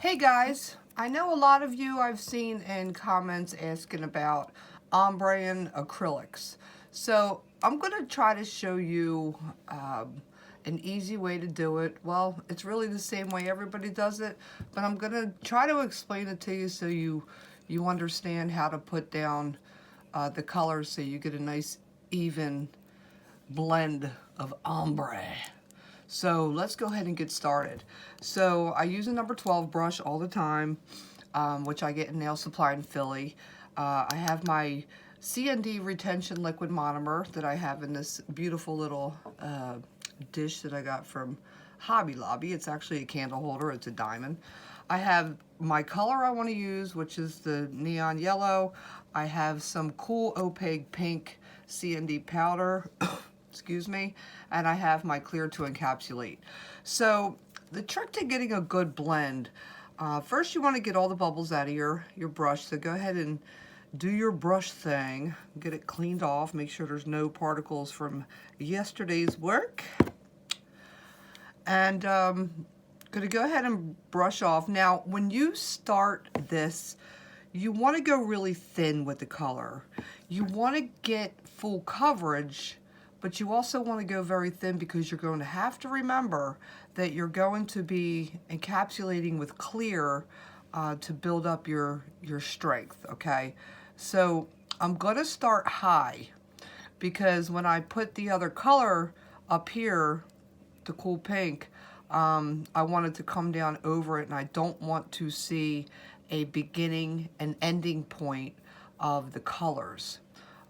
Hey guys, I know a lot of you I've seen in comments asking about ombre and acrylics. So I'm going to try to show you an easy way to do it. Well, it's really the same way everybody does it, but I'm going to try to explain it to you so you understand how to put down the colors so you get a nice even blend of ombre. So let's go ahead and get started. So I use a number 12 brush all the time, which I get in Nail Supply in Philly. I have my CND retention liquid monomer that I have in this beautiful little dish that I got from Hobby Lobby. It's actually a candle holder. It's a diamond. I have my color I want to use, which is the neon yellow. I have some cool opaque pink CND powder. Excuse me, and I have my clear to encapsulate. So the trick to getting a good blend, first you want to get all the bubbles out of your brush, so go ahead and do your brush thing, get it cleaned off, make sure there's no particles from yesterday's work, and going to go ahead and brush off. Now when you start this, you want to go really thin with the color. You want to get full coverage, but you also want to go very thin because you're going to have to remember that you're going to be encapsulating with clear to build up your strength, okay? So I'm going to start high because when I put the other color up here, the cool pink, I want it to come down over it, and I don't want to see a beginning and ending point of the colors.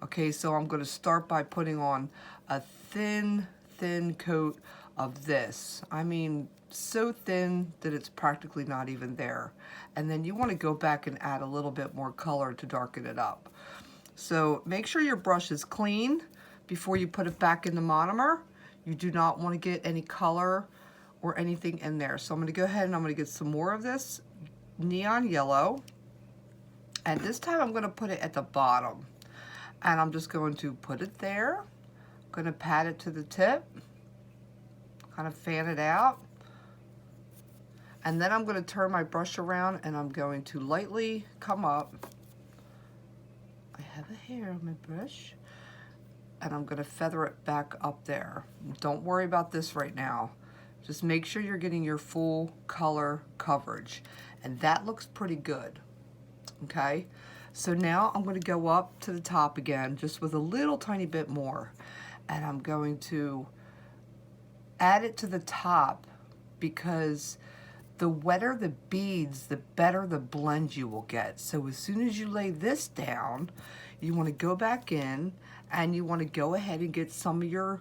Okay, so I'm going to start by putting on a thin coat of this. I mean, so thin that it's practically not even there. And then you want to go back and add a little bit more color to darken it up. So make sure your brush is clean before you put it back in the monomer. You do not want to get any color or anything in there. So I'm going to go ahead and I'm going to get some more of this neon yellow. And this time I'm going to put it at the bottom. And I'm just going to put it there. I'm going to pat it to the tip, kind of fan it out. And then I'm going to turn my brush around and I'm going to lightly come up. I have a hair on my brush. And I'm going to feather it back up there. Don't worry about this right now. Just make sure you're getting your full color coverage. And that looks pretty good. Okay? So now I'm going to go up to the top again, just with a little tiny bit more. And I'm going to add it to the top because the wetter the beads, the better the blend you will get. So as soon as you lay this down, you want to go back in and you want to go ahead and get some of your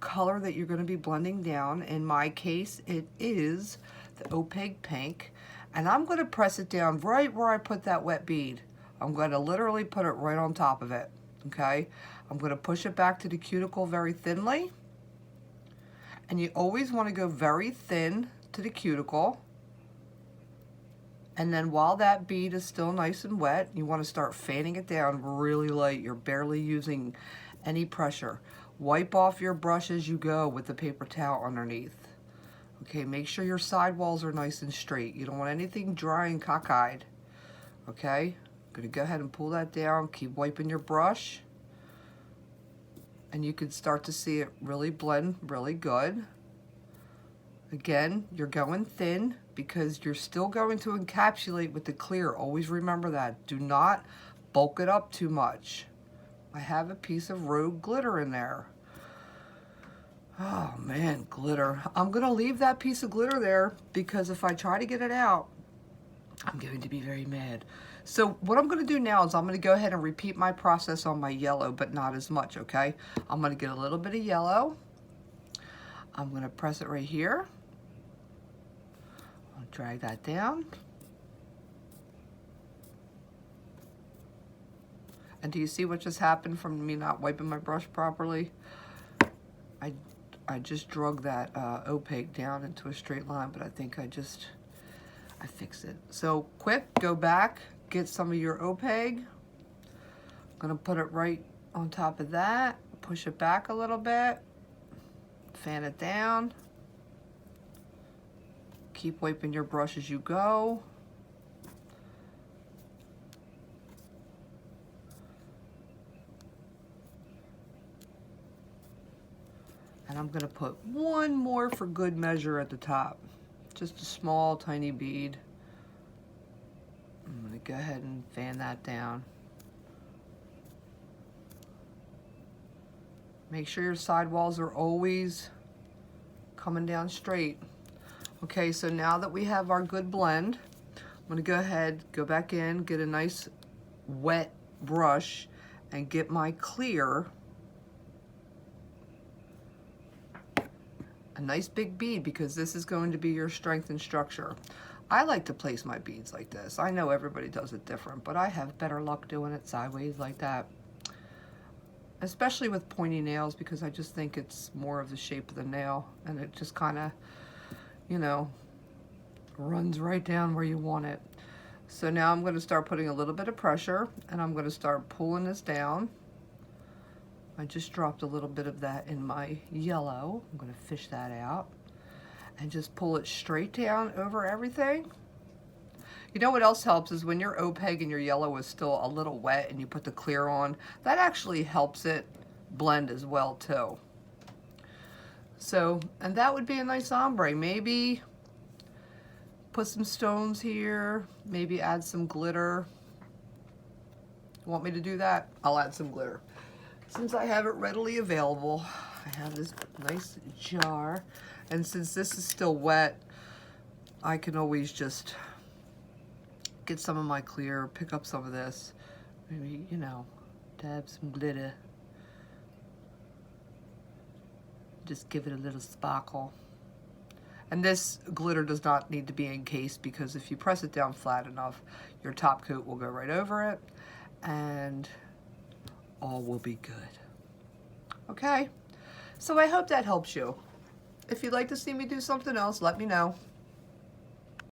color that you're going to be blending down. In my case, it is the opaque pink. And I'm going to press it down right where I put that wet bead. I'm going to literally put it right on top of it, okay? I'm going to push it back to the cuticle very thinly. And you always want to go very thin to the cuticle. And then while that bead is still nice and wet, you want to start fanning it down really light. You're barely using any pressure. Wipe off your brush as you go with the paper towel underneath. Okay, make sure your sidewalls are nice and straight. You don't want anything dry and cockeyed. Okay? I'm going to go ahead and pull that down. Keep wiping your brush. And you can start to see it really blend really good. Again, you're going thin because you're still going to encapsulate with the clear. Always remember that. Do not bulk it up too much. I have a piece of Rogue glitter in there. Oh man, glitter. I'm going to leave that piece of glitter there because if I try to get it out, I'm going to be very mad. So what I'm going to do now is I'm going to go ahead and repeat my process on my yellow, but not as much, okay? I'm going to get a little bit of yellow. I'm going to press it right here. I'll drag that down. And do you see what just happened from me not wiping my brush properly? I just drug that opaque down into a straight line, but I think I fixed it. So quick, go back, get some of your opaque. I'm gonna put it right on top of that, push it back a little bit, fan it down, keep wiping your brush as you go. And I'm gonna put one more for good measure at the top. Just a small, tiny bead. I'm gonna go ahead and fan that down. Make sure your sidewalls are always coming down straight. Okay, so now that we have our good blend, I'm gonna go ahead, go back in, get a nice wet brush, and get my clear, a nice big bead, because this is going to be your strength and structure. I like to place my beads like this. I know everybody does it different, but I have better luck doing it sideways like that. Especially with pointy nails, because I just think it's more of the shape of the nail, and it just kind of, you know, runs right down where you want it. So now I'm going to start putting a little bit of pressure, and I'm going to start pulling this down. I just dropped a little bit of that in my yellow. I'm going to fish that out and just pull it straight down over everything. You know what else helps is when your opaque and your yellow is still a little wet and you put the clear on, that actually helps it blend as well too. So, and that would be a nice ombre. Maybe put some stones here, maybe add some glitter. You want me to do that? I'll add some glitter. Since I have it readily available, I have this nice jar, and since this is still wet, I can always just get some of my clear, pick up some of this, maybe, you know, dab some glitter. Just give it a little sparkle. And this glitter does not need to be encased, because if you press it down flat enough, your top coat will go right over it, and all will be good. Okay, so I hope that helps you. If you'd like to see me do something else, let me know.